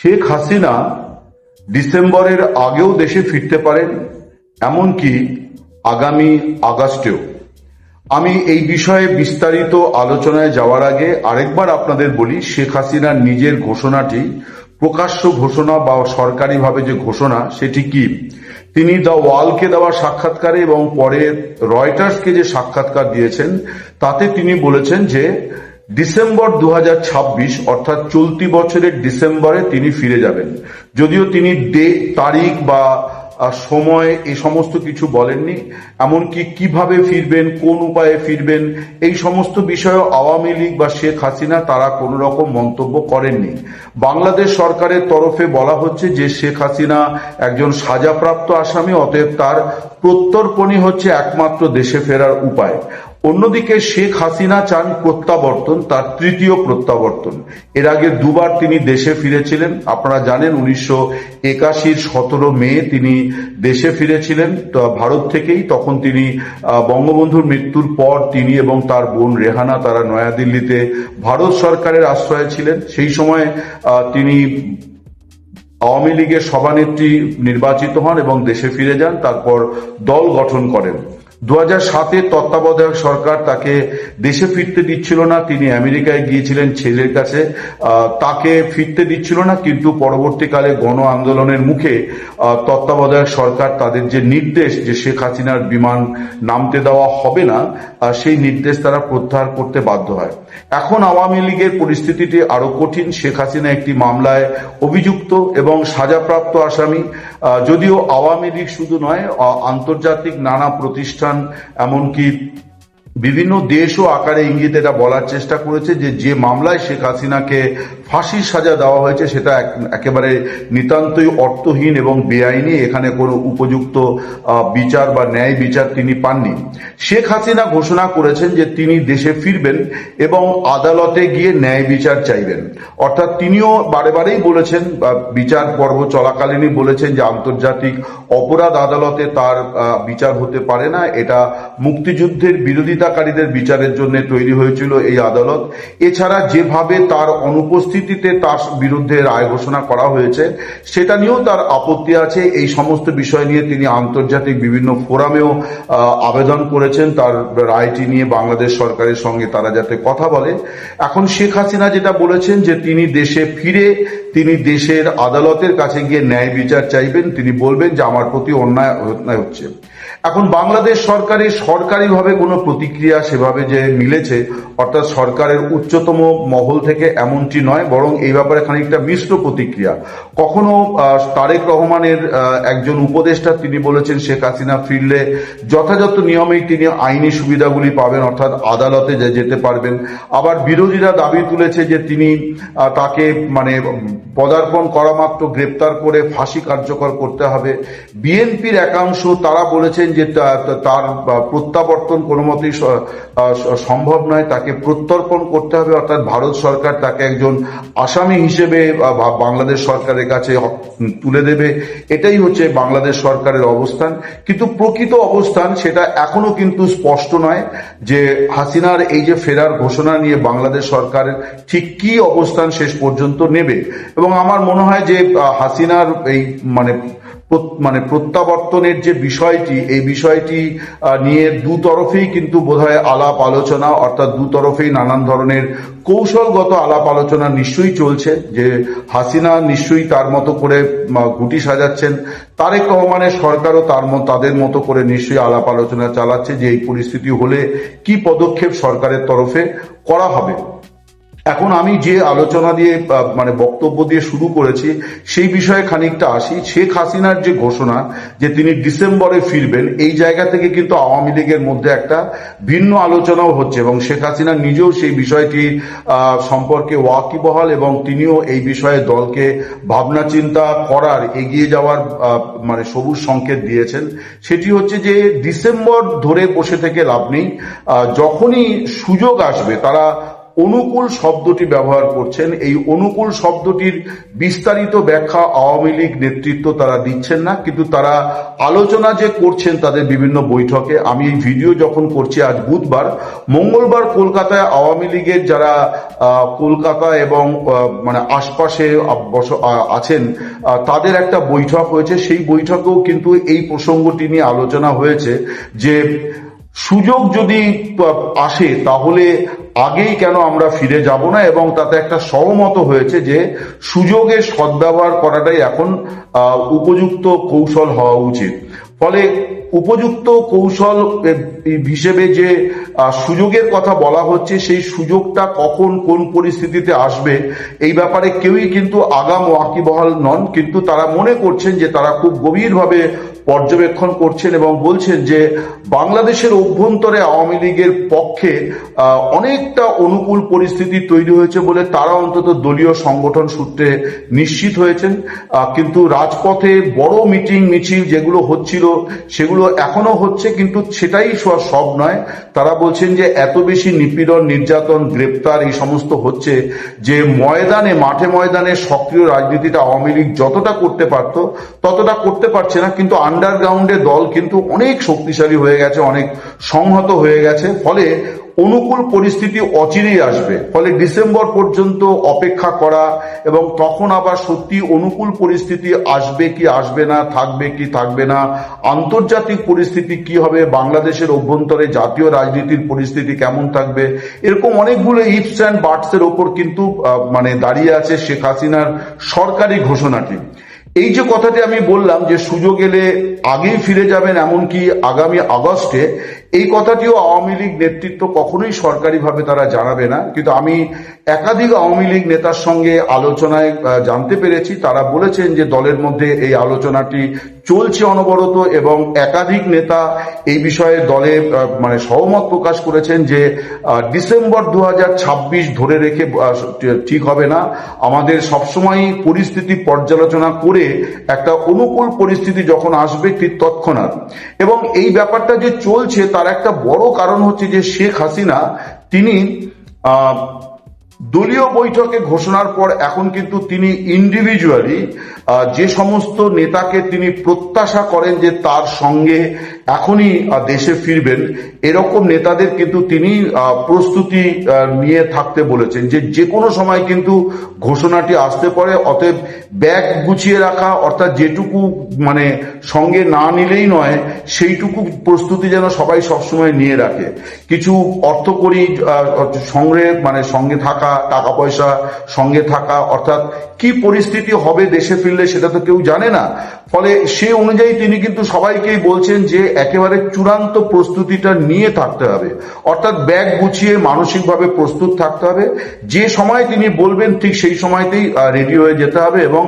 শেখ হাসিনা ডিসেম্বরের আগেও দেশে ফিরতে পারেন, এমনকি আগামী আগস্টেও। আমি এই বিষয়ে বিস্তারিত আলোচনায় যাওয়ার আগে আরেকবার আপনাদের বলি, শেখ হাসিনার নিজের ঘোষণাটি প্রকাশ্য ঘোষণা বা সরকারিভাবে যে ঘোষণা সেটি কি। তিনি দ্য ওয়ালকে দেওয়া সাক্ষাৎকারে এবং পরে রয়টার্সকে যে সাক্ষাৎকার দিয়েছেন তাতে তিনি বলেছেন যে ডিসেম্বর 2026 অর্থাৎ চলতি বছরের ডিসেম্বরে তিনি ফিরে যাবেন। যদিও তিনি তারিখ বা সময় এই সমস্ত কিছু বলেননি, এমনকি কিভাবে ফিরবেন, কোন উপায়ে ফিরবেন, এই সমস্ত বিষয়ে আওয়ামী লীগ বা শেখ হাসিনা তারা কোনো রকম মন্তব্য করেননি। বাংলাদেশ সরকারের তরফে বলা হচ্ছে যে শেখ হাসিনা একজন সাজাপ্রাপ্ত আসামি, অতএব তার প্রত্যর্পণই হচ্ছে একমাত্র দেশে ফেরার উপায়। অন্যদিকে শেখ হাসিনা চান প্রত্যাবর্তন, তার তৃতীয় প্রত্যাবর্তন। এর আগে দুবার তিনি দেশে ফিরেছিলেন। আপনারা জানেন 1981 17 মে তিনি দেশে ফিরেছিলেন ভারত থেকেই। তখন তিনি বঙ্গবন্ধুর মৃত্যুর পর তিনি এবং তার বোন রেহানা তারা নয়াদিল্লিতে ভারত সরকারের আশ্রয়ে ছিলেন। সেই সময় তিনি আওয়ামী লীগের সভানেত্রী নির্বাচিত হন এবং দেশে ফিরে যান, তারপর দল গঠন করেন। 2007 তত্ত্বাবধায়ক সরকার তাকে দেশে ফিরতে দিচ্ছিল না, তিনি আমেরিকায় গিয়েছিলেন ছেলের কাছে, তাকে ফিরতে দিচ্ছিল না। কিন্তু পরবর্তীকালে গণ আন্দোলনের মুখে তত্ত্বাবধায়ক সরকার তাদের যে নির্দেশ যে শেখ হাসিনার বিমান নামতে দেওয়া হবে না, সেই নির্দেশ তারা প্রত্যাহার করতে বাধ্য হয়। এখন আওয়ামী লীগের পরিস্থিতিটি আরো কঠিন। শেখ হাসিনা একটি মামলায় অভিযুক্ত এবং সাজাপ্রাপ্ত আসামি। যদিও আওয়ামী লীগ শুধু নয়, আন্তর্জাতিক নানা প্রতিষ্ঠান এমনকি বিভিন্ন দেশও আকারে ইঙ্গিত এটা বলার চেষ্টা করেছে যে যে মামলায় শেখ হাসিনাকে ফাঁসির সাজা দেওয়া হয়েছে সেটা একেবারে নিতান্তই অর্থহীন এবং বেআইনি। এখানে কোনো উপযুক্ত বিচার বা ন্যায় বিচার তিনি পাননি। শেখ হাসিনা ঘোষণা করেছেন যে তিনি দেশে ফিরবেন এবং আদালতে গিয়ে ন্যায় বিচার চাইবেন। অর্থাৎ তিনিও বারেবারেই বলেছেন, বিচার পর্ব চলাকালীনই বলেছেন যে আন্তর্জাতিক অপরাধ আদালতে তার বিচার হতে পারে না। এটা মুক্তিযুদ্ধের বিরোধিতাকারীদের বিচারের জন্য তৈরি হয়েছিল এই আদালত। এছাড়া যেভাবে তার অনুপস্থিতিতে তার বিরুদ্ধে রায় ঘোষণা করা হয়েছে সেটা নিয়েও তার আপত্তি আছে। এই সমস্ত বিষয় নিয়ে তিনি আন্তর্জাতিক বিভিন্ন ফোরামেও আবেদন করেছেন তার রায়টি নিয়ে বাংলাদেশ সরকারের সঙ্গে তারা যাতে কথা বলে। এখন শেখ হাসিনা যেটা বলেছেন যে তিনি দেশে ফিরে তিনি দেশের আদালতের কাছে গিয়ে ন্যায় বিচার চাইবেন। তিনি বলবেন যে আমার প্রতি অন্যায় হচ্ছে। এখন বাংলাদেশ সরকারের সরকারিভাবে কোনো প্রতিক্রিয়া সেভাবে যে মিলেছে, অর্থাৎ সরকারের উচ্চতম মহল থেকে এমনটি নয়, বরং এই ব্যাপারে খানিকটা মিশ্র প্রতিক্রিয়া। কখনো তারেক রহমানের একজন উপদেষ্টা তিনি বলেছেন শেখ হাসিনা ফিরলে যথাযথ নিয়মেই তিনি আইনি সুবিধাগুলি পাবেন, অর্থাৎ আদালতে যেতে পারবেন। আবার বিরোধীরা দাবি তুলেছে যে তিনি তাকে পদার্পণ করা মাত্র গ্রেপ্তার করে ফাঁসি কার্যকর করতে হবে। বিএনপির একাংশ তারা বলেছেন যে তার প্রত্যাবর্তন কোনো মতেই সম্ভব নয়, তাকে প্রত্যর্পণ করতে হবে, অর্থাৎ ভারত সরকার তাকে একজন আসামি হিসেবে বাংলাদেশ সরকারের কাছে তুলে দেবে। এটাই হচ্ছে বাংলাদেশ সরকারের অবস্থান। কিন্তু প্রকৃত অবস্থান সেটা এখনো কিন্তু স্পষ্ট নয় যে হাসিনার এই যে ফেরার ঘোষণা নিয়ে বাংলাদেশ সরকারের ঠিক কি অবস্থান শেষ পর্যন্ত নেবে। এবং আমার মনে হয় যে হাসিনার এই প্রত্যাবর্তনের যে বিষয়টি, এই বিষয়টি নিয়ে দুতরফেই কিন্তু বোধহয় আলাপ আলোচনা, অর্থাৎ দুতরফেই নানান ধরনের কৌশলগত আলাপ আলোচনা নিশ্চয়ই চলছে। যে হাসিনা নিশ্চয়ই তার মতো করে গুটি সাজাচ্ছেন, তারেক রহমানের সরকারও তাদের মতো করে নিশ্চয়ই আলাপ আলোচনা চালাচ্ছে যে এই পরিস্থিতি হলে কি পদক্ষেপ সরকারের তরফে করা হবে। এখন আমি যে আলোচনা দিয়ে বক্তব্য দিয়ে শুরু করেছি সেই বিষয়ে খানিকটা আসি। শেখ হাসিনার যে ঘোষণা যে তিনি ডিসেম্বরে ফিরবেন, এই জায়গা থেকে কিন্তু আওয়ামী লীগের মধ্যে একটা ভিন্ন আলোচনাও হচ্ছে এবং শেখ হাসিনা নিজেও সেই বিষয়টি সম্পর্কে ওয়াকিবহাল এবং তিনিও এই বিষয়ে দলকে ভাবনা চিন্তা করার, এগিয়ে যাওয়ার সবুজ সংকেত দিয়েছেন। সেটি হচ্ছে যে ডিসেম্বর ধরে বসে থেকে লাভ নেই, যখনই সুযোগ আসবে তারা অনুকূল শব্দটি ব্যবহার করছেন। এই অনুকূল শব্দটির বিস্তারিত ব্যাখ্যা আওয়ামী লীগ নেতৃত্ব তারা দিচ্ছেন না, কিন্তু তারা আলোচনা যে করছেন তাদের বিভিন্ন বৈঠকে। আমি এই ভিডিও যখন করছি আজ বুধবার, মঙ্গলবার কলকাতায় আওয়ামী লীগের যারা কলকাতা এবং মানে আশপাশে আছেন তাদের একটা বৈঠক হয়েছে। সেই বৈঠকেও কিন্তু এই প্রসঙ্গটি নিয়ে আলোচনা হয়েছে যে সুযোগ যদি আসে তাহলে আগেই কেন আমরা ফিরে যাব না, এবং তাতে একটা সহমত হয়েছে যে সুযোগের সদ্ব্যবহার করাটাই এখন উপযুক্ত কৌশল হওয়া উচিত। ফলে উপযুক্ত কৌশল হিসেবে যে সুযোগের কথা বলা হচ্ছে, সেই সুযোগটা কখন কোন পরিস্থিতিতে আসবে এই ব্যাপারে কেউই কিন্তু আগাম ওয়াকিবহাল নন, কিন্তু তারা মনে করছেন যে তারা খুব গভীরভাবে পর্যবেক্ষণ করছেন এবং বলছেন যে বাংলাদেশের অভ্যন্তরে আওয়ামী লীগের পক্ষে অনেকটা অনুকূল পরিস্থিতি তৈরি হয়েছে বলে তারা অন্তত দলীয় সংগঠন সূত্রে নিশ্চিত হয়েছেন। কিন্তু রাজপথে বড় মিটিং মিছিল যেগুলো হচ্ছিল সেগুলো এখনো হচ্ছে, কিন্তু সেটাই সব নয়। তারা বলছেন যে এত বেশি নিপীড়ন, নির্যাতন, গ্রেপ্তার এই সমস্ত হচ্ছে যে ময়দানে, মাঠে ময়দানে সক্রিয় রাজনীতিটা আওয়ামী লীগ যতটা করতে পারত ততটা করতে পারছে না। কিন্তু আন্ডারগ্রাউন্ডে দল কিন্তু অনেক শক্তিশালী হয়ে গেছে, অনেক সংহত হয়ে গেছে। ফলে অনুকূল পরিস্থিতি অচিরেই আসবে। ফলে ডিসেম্বর পর্যন্ত অপেক্ষা করা এবং তখন আবার সত্যি অনুকূল পরিস্থিতি আসবে কি আসবে না, থাকবে কি থাকবে না, আন্তর্জাতিক পরিস্থিতি কি হবে, বাংলাদেশের অভ্যন্তরে জাতীয় রাজনীতির পরিস্থিতি কেমন থাকবে, এরকম অনেকগুলো ইফস অ্যান্ড বাটসের ওপর কিন্তু মানে দাঁড়িয়ে আছে শেখ হাসিনার সরকারি ঘোষণাটি। এই যে কথাটি আমি বললাম যে সুযোগ এলে আগেই ফিরে যাবেন এমনকি আগামী আগস্টে, এই কথাটিও আওয়ামী লীগ নেতৃত্ব কখনোই সরকারিভাবে তারা জানাবে না। কিন্তু আমি একাধিক আওয়ামী লীগ নেতার সঙ্গে আলোচনায় জানতে পেরেছি, তারা বলেছেন যে দলের মধ্যে এই আলোচনাটি চলছে অনবরত এবং একাধিক নেতা এই বিষয়ে দলে মানে সহমত প্রকাশ করেছেন যে ডিসেম্বর 2026 ধরে রেখে ঠিক হবে না। আমাদের সবসময় পরিস্থিতি পর্যালোচনা করে একটা অনুকূল পরিস্থিতি যখন আসবে ঠিক তৎক্ষণাৎ। এবং এই ব্যাপারটা যে চলছে তার একটা বড় কারণ হচ্ছে যে শেখ হাসিনা তিনি দলীয় বৈঠকে ঘোষণার পর এখন কিন্তু তিনি ইন্ডিভিজুয়ালি যে সমস্ত নেতাকে তিনি প্রত্যাশা করেন যে তার সঙ্গে এখনই দেশে ফিরবেন, এরকম নেতাদের কিন্তু তিনি প্রস্তুতি নিয়ে থাকতে বলেছেন যে যে কোনো সময় কিন্তু ঘোষণাটি আসতে পারে। অতএব ব্যাগ গুছিয়ে রাখা, অর্থাৎ যেটুকু মানে সঙ্গে না নিলেই নয় সেইটুকু প্রস্তুতি যেন সবাই সবসময় নিয়ে রাখে। কিছু অর্থকরী সংগ্রহে মানে সঙ্গে থাকা, টাকা পয়সা সঙ্গে থাকা, অর্থাৎ কি পরিস্থিতি হবে দেশে ফিরলে সেটা তো কেউ জানে না। ফলে সে অনুযায়ী তিনি কিন্তু সবাইকেই বলছেন যে একেবারে চূড়ান্ত প্রস্তুতিটা নিয়ে থাকতে হবে, অর্থাৎ ব্যাগ গুছিয়ে মানসিকভাবে প্রস্তুত থাকতে হবে। যে সময় তিনি বলবেন ঠিক সেই সময়তেই রেডি হয়ে যেতে হবে এবং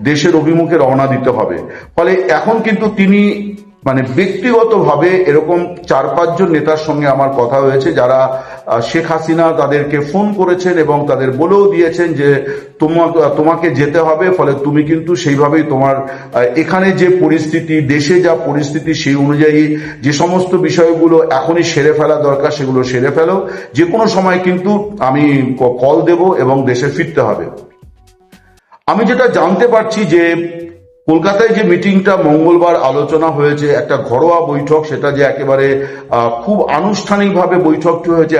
দেশের অভিমুখে রওনা দিতে হবে। ফলে এখন কিন্তু তিনি মানে ব্যক্তিগতভাবে এরকম 4-5 জন নেতার সঙ্গে আমার কথা হয়েছে যারা শেখ হাসিনা তাদেরকে ফোন করেছেন এবং তাদের বলেও দিয়েছেন যে তোমাকে যেতে হবে। ফলে তুমি কিন্তু সেইভাবেই তোমার এখানে যে পরিস্থিতি, দেশে যা পরিস্থিতি সেই অনুযায়ী যে সমস্ত বিষয়গুলো এখনই সেরে ফেলা দরকার সেগুলো সেরে ফেলো। যে কোনো সময় কিন্তু আমি কল দেব এবং দেশে ফিরতে হবে। আমি যেটা জানতে পারছি যে কলকাতায় যে মিটিংটা মঙ্গলবার আলোচনা হয়েছে, একটা ঘরোয়া বৈঠক, সেটা যে একেবারে খুব আনুষ্ঠানিকভাবে বৈঠকটি হয়েছে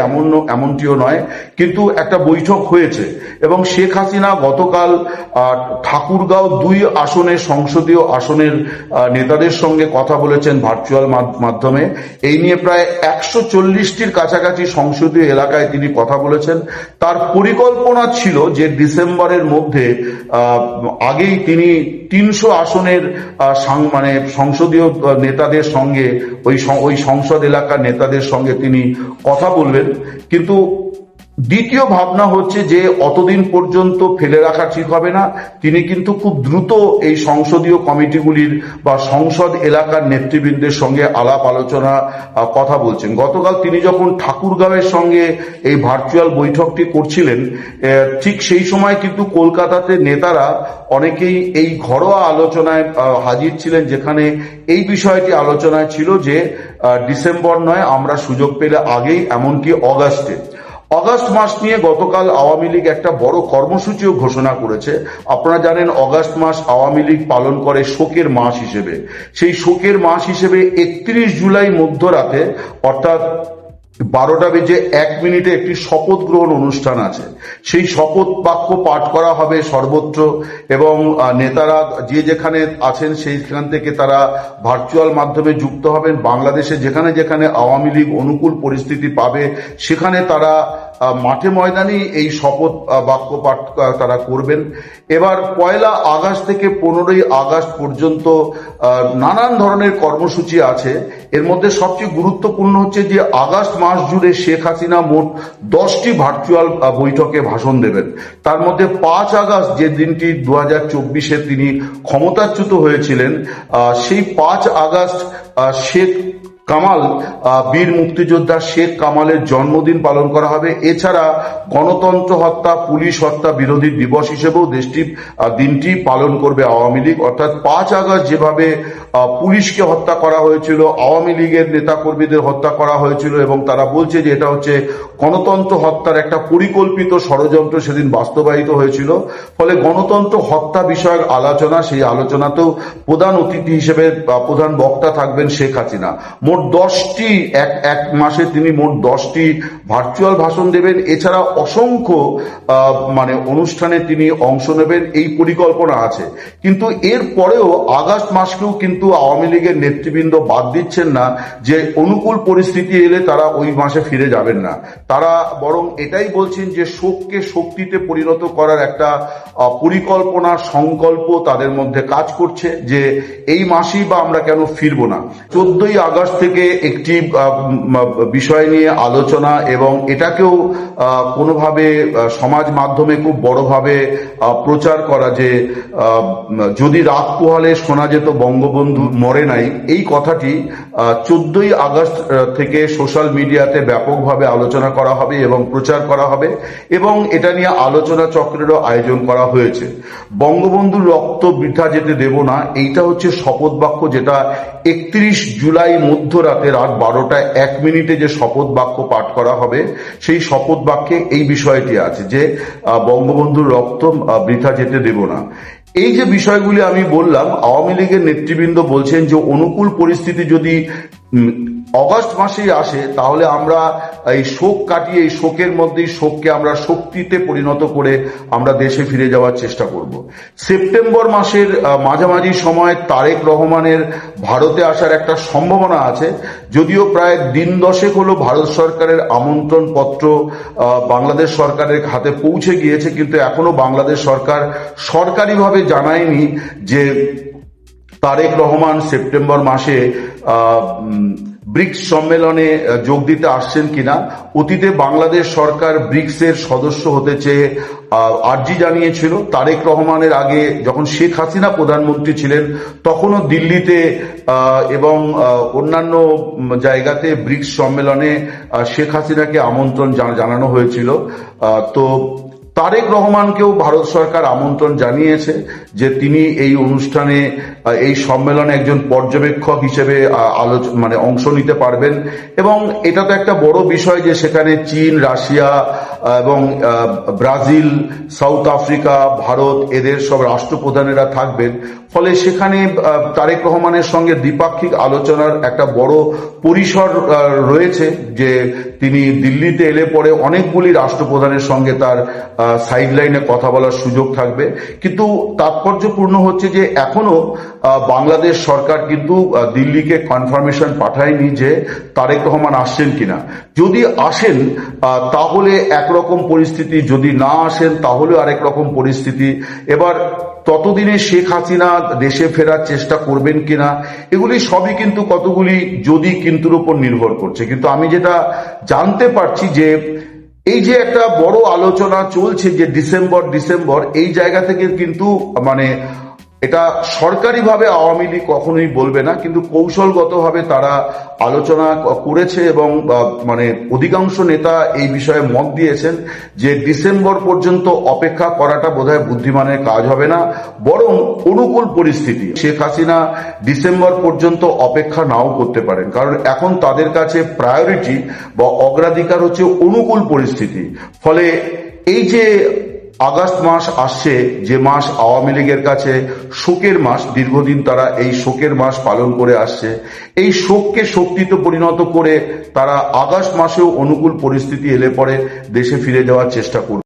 এমনটিও নয়, কিন্তু একটা বৈঠক হয়েছে। এবং শেখ হাসিনা গতকাল ঠাকুরগাঁও 2 আসনের সংসদীয় আসনের নেতাদের সঙ্গে কথা বলেছেন ভার্চুয়াল মাধ্যমে। এই নিয়ে প্রায় 140টির কাছাকাছি সংসদীয় এলাকায় তিনি কথা বলেছেন। তার পরিকল্পনা ছিল যে ডিসেম্বরের মধ্যে আগেই তিনি 300 আসনের মানে সংসদীয় নেতাদের সঙ্গে ওই সংসদ এলাকার নেতাদের সঙ্গে তিনি কথা বলবেন। কিন্তু দ্বিতীয় ভাবনা হচ্ছে যে অতদিন পর্যন্ত ফেলে রাখা ঠিক হবে না, তিনি কিন্তু খুব দ্রুত এই সংসদীয় কমিটিগুলির বা সংসদ এলাকার নেতৃবৃন্দের সঙ্গে আলাপ আলোচনা কথা বলছেন। গতকাল তিনি যখন ঠাকুরগাঁওয়ের সঙ্গে এই ভার্চুয়াল বৈঠকটি করছিলেন, ঠিক সেই সময় কিন্তু কলকাতাতে নেতারা অনেকেই এই ঘরোয়া আলোচনায় হাজির ছিলেন, যেখানে এই বিষয়টি আলোচনায় ছিল যে ডিসেম্বর নয়, আমরা সুযোগ পেলে আগেই, এমনকি অগাস্ট মাস নিয়ে গতকাল আওয়ামী লীগ একটা বড় কর্মসূচিও ঘোষণা করেছে। আপনারা জানেন অগাস্ট মাস আওয়ামী লীগ পালন করে শোকের মাস হিসেবে। সেই শোকের মাস হিসেবে 31 জুলাই মধ্যরাতে অর্থাৎ 12:01 একটি শপথ গ্রহণ অনুষ্ঠান আছে। সেই শপথ বাক্য পাঠ করা হবে সর্বত্র এবং নেতারা যে যেখানে আছেন সেইখান থেকে তারা ভার্চুয়াল মাধ্যমে যুক্ত হবেন। বাংলাদেশে যেখানে যেখানে আওয়ামী লীগ অনুকূল পরিস্থিতি পাবে সেখানে তারা মাঠে ময়দানে এই শপথ বাক্য পাঠ তারা করবেন। এবার 1 আগস্ট থেকে 15 আগস্ট পর্যন্ত নানান ধরনের কর্মসূচি আছে। এর মধ্যে সবচেয়ে গুরুত্বপূর্ণ হচ্ছে যে আগস্ট মাস জুড়ে শেখ হাসিনা মোট 10টি ভার্চুয়াল বৈঠকে ভাষণ দেবেন। তার মধ্যে 5 আগস্ট যে দিনটি 2024-এ তিনি ক্ষমতাচ্যুত হয়েছিলেন, সেই 5 আগস্ট শেখ কামাল বীর মুক্তিযোদ্ধা শেখ কামালের জন্মদিন পালন করা হবে। এছাড়া গণতন্ত্র হত্যা পুলিশ হত্যা বিরোধী দিবস হিসেবেও দিনটি পালন করবে আওয়ামী লীগ। অর্থাৎ 5 আগস্ট যেভাবে পুলিশকে হত্যা করা হয়েছিল, আওয়ামী লীগের নেতাকর্মীদের হত্যা করা হয়েছিল এবং তারা বলছে যে এটা হচ্ছে গণতন্ত্র হত্যার একটা পরিকল্পিত ষড়যন্ত্র সেদিন বাস্তবায়িত হয়েছিল। ফলে গণতন্ত্র হত্যা বিষয়ক আলোচনা, সেই আলোচনাতেও প্রধান অতিথি হিসেবে প্রধান বক্তা থাকবেন শেখ হাসিনা। মোট 10টি এক মাসে তিনি মোট 10টি ভার্চুয়াল ভাষণ দেবেন। এছাড়া অসংখ্য অনুষ্ঠানে তিনি অংশ নেবেন, এই পরিকল্পনা আছে। কিন্তু এর পরেও আগস্ট মাসকেও কিন্তু আওয়ামী লীগের নেতৃবৃন্দ বাদ দিচ্ছেন না যে অনুকূল পরিস্থিতি এলে তারা ওই মাসে ফিরে যাবেন না। তারা বরং এটাই বলছেন যে শোককে শক্তিতে পরিণত করার একটা পরিকল্পনা সংকল্প তাদের মধ্যে কাজ করছে যে এই মাসেই বা আমরা কেন ফিরবো না। 14 আগস্ট থেকে একটি বিষয় নিয়ে আলোচনা এবং এটাকেও কোনোভাবে সমাজ মাধ্যমে খুব বড়ভাবে প্রচার করা যে যদি রাত পোহালে শোনা যেত বঙ্গবন্ধু মরে নাই, এই কথাটি 14 আগস্ট থেকে সোশ্যাল মিডিয়াতে ব্যাপকভাবে আলোচনা করা হবে এবং প্রচার করা হবে এবং এটা নিয়ে আলোচনা চক্রেরও আয়োজন করা হয়েছে। বঙ্গবন্ধুর রক্ত বৃথা যেতে দেব না, এইটা হচ্ছে শপথ বাক্য, যেটা 31 জুলাই মধ্যরাতে রাত 12:01 যে শপথ বাক্য পাঠ করা হবে। সেই শপথ বাক্যে এই বিষয়টি আছে যে বঙ্গবন্ধুর রক্ত বৃথা যেতে দেব না। এই যে বিষয়গুলি আমি বললাম, আওয়ামী লীগের নেতৃবৃন্দ বলছেন যে অনুকূল পরিস্থিতি যদি অগাস্ট মাসেই আসে তাহলে আমরা এই শোক কাটিয়ে এই শোকের মধ্যেই শোককে আমরা শক্তিতে পরিণত করে আমরা দেশে ফিরে যাওয়ার চেষ্টা করব। সেপ্টেম্বর মাসের মাঝামাঝি সময় তারেক রহমানের ভারতে আসার একটা সম্ভাবনা আছে। যদিও প্রায় দিন 10 হলো ভারত সরকারের আমন্ত্রণ পত্র বাংলাদেশ সরকারের হাতে পৌঁছে গিয়েছে, কিন্তু এখনো বাংলাদেশ সরকার সরকারিভাবে জানায়নি যে তারেক রহমান সেপ্টেম্বর মাসে ব্রিক্স সম্মেলনে যোগ দিতে আসছেন কিনা। অতীতে বাংলাদেশ সরকার ব্রিক্সের সদস্য হতে চেয়ে আর্জি জানিয়েছিল। তারেক রহমানের আগে যখন শেখ হাসিনা প্রধানমন্ত্রী ছিলেন তখনও দিল্লিতে এবং অন্যান্য জায়গাতে ব্রিক্স সম্মেলনে শেখ হাসিনাকে আমন্ত্রণ জানানো হয়েছিল। তো তারেক রহমানকেও ভারত সরকার আমন্ত্রণ জানিয়েছে যে তিনি এই অনুষ্ঠানে এই সম্মেলনে একজন পর্যবেক্ষক হিসেবে অংশ নিতে পারবেন। এবং এটা তো একটা বড় বিষয় যে সেখানে চীন, রাশিয়া এবং ব্রাজিল, সাউথ আফ্রিকা, ভারত এদের সব রাষ্ট্রপ্রধানেরা থাকবেন। ফলে সেখানে তারেক রহমানের সঙ্গে দ্বিপাক্ষিক আলোচনার একটা বড় পরিসর রয়েছে যে তিনি দিল্লিতে এলে পরে অনেকগুলি রাষ্ট্রপ্রধানের সঙ্গে তার সাইডলাইনে কথা বলার সুযোগ থাকবে। কিন্তু তাৎপর্যপূর্ণ হচ্ছে যে এখনো বাংলাদেশ সরকার কিন্তু দিল্লিকে কনফার্মেশন পাঠায়নি যে তারেক রহমান আসছেন কিনা। যদি আসেন তাহলে একরকম পরিস্থিতি, যদি না আসেন তাহলে আরেক রকম পরিস্থিতি। এবার ততদিনে শেখ হাসিনা দেশে ফেরার চেষ্টা করবেন কিনা, এগুলি সবই কিন্তু কতগুলি যদি কিন্তুর উপর নির্ভর করছে। কিন্তু আমি যেটা জানতে পারছি যে এই যে একটা বড় আলোচনা চলছে যে ডিসেম্বর এই জায়গা থেকে কিন্তু এটা সরকারিভাবে আওয়ামী লীগ কখনোই বলবে না, কিন্তু কৌশলগতভাবে তারা আলোচনা করেছে এবং মানে অধিকাংশ নেতা এই বিষয়ে মত দিয়েছেন যে ডিসেম্বর পর্যন্ত অপেক্ষা করাটা বোধহয় বুদ্ধিমানের কাজ হবে না, বরং অনুকূল পরিস্থিতি শেখ হাসিনা ডিসেম্বর পর্যন্ত অপেক্ষা নাও করতে পারেন, কারণ এখন তাদের কাছে প্রায়োরিটি বা অগ্রাধিকার হচ্ছে অনুকূল পরিস্থিতি। ফলে এই যে আগস্ট মাস আসছে, যে মাস আওয়ামী লীগের কাছে শোকের মাস, দীর্ঘদিন তারা এই শোকের মাস পালন করে আসছে, এই শোককে শক্তিতে পরিণত করে তারা আগস্ট মাসেও অনুকূল পরিস্থিতি এলে পরে দেশে ফিরে যাওয়ার চেষ্টা করবে।